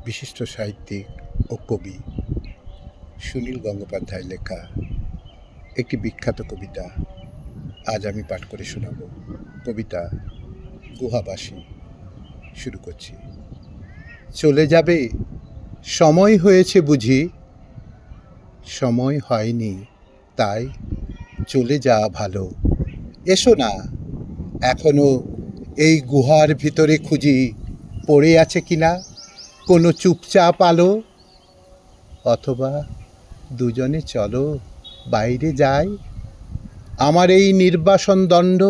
বিশিষ্ট সাহিত্যিক ও কবি সুনীল গঙ্গোপাধ্যায় লেখা একটি বিখ্যাত কবিতা আজ আমি পাঠ করে শোনাব। কবিতা গুহাবাসী। শুরু করছি। চলে যাবে, সময় হয়েছে বুঝি? সময় হয়নি, তাই চলে যাওয়া ভালো। এসো না, এখনো এই গুহার ভিতরে খুঁজি পড়ে আছে কিনা কোনো চুপচাপ আলো। অথবা দুজনে চলো বাইরে যাই, আমার এই নির্বাসন দণ্ড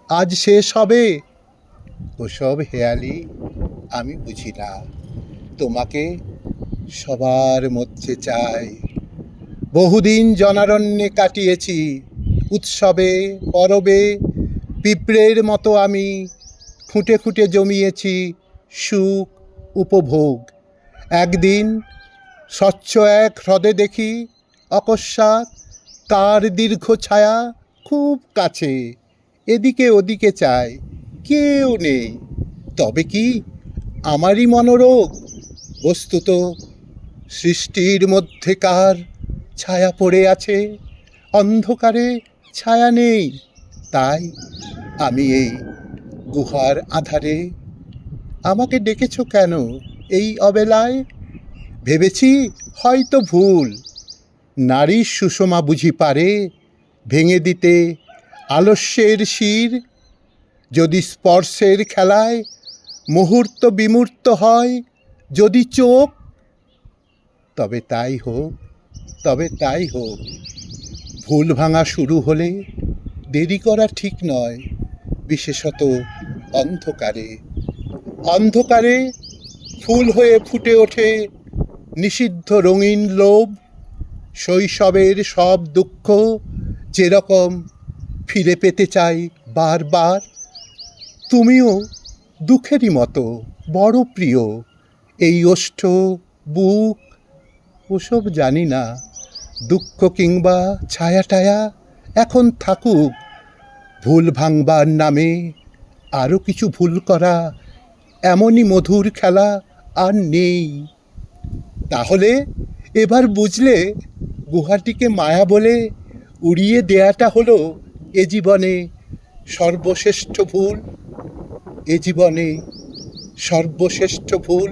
আজ শেষ হবে। ওসব হেয়ালি আমি বুঝি না, তোমাকে সবার মধ্যে চাই। বহুদিন জনারণ্যে কাটিয়েছি, উৎসবে পরবে পিঁপড়ের মতো আমি খুঁটে খুঁটে জমিয়েছি সুখ উপভোগ। একদিন স্বচ্ছ এক হ্রদে দেখি অকস্মাৎ তার দীর্ঘ ছায়া খুব কাছে। এদিকে ওদিকে চাই, কেউ নেই। তবে কি আমারই মনোরোগ? বস্তুত সৃষ্টির মধ্যেকার ছায়া পড়ে আছে, অন্ধকারে ছায়া নেই। তাই আমি এই গুহার আধারে। আমাকে ডেকেছ কেন এই অবেলায়? ভেবেছি হয়তো ভুল, নারীর সুষমা বুঝি পারে ভেঙে দিতে আলস্যের শির। যদি স্পর্শের খেলায় মুহূর্ত বিমূর্ত হয় যদি চোখ, তবে তাই হোক, তবে তাই হোক। ভুল ভাঙা শুরু হলে দেরি করা ঠিক নয়, বিশেষত অন্ধকারে। অন্ধকারে ফুল হয়ে ফুটে ওঠে নিষিদ্ধ রঙিন লোভ। শৈশবের সব দুঃখ যেরকম ফিরে পেতে চাই বারবার। তুমিও দুঃখেরই মতো বড় প্রিয়। এই ওষ্ঠ, বুক, ওসব জানি না। দুঃখ কিংবা ছায়া টায়া এখন থাকুক। ভুল ভাঙবার নামে আরও কিছু ভুল করা, এমনই মধুর খেলা আর নেই। তাহলে এবার বুঝলে গুহাটিকে মায়া বলে উড়িয়ে দেয়াটা হলো এ জীবনে সর্বশ্রেষ্ঠ ভুল। এ জীবনে সর্বশ্রেষ্ঠ ভুল।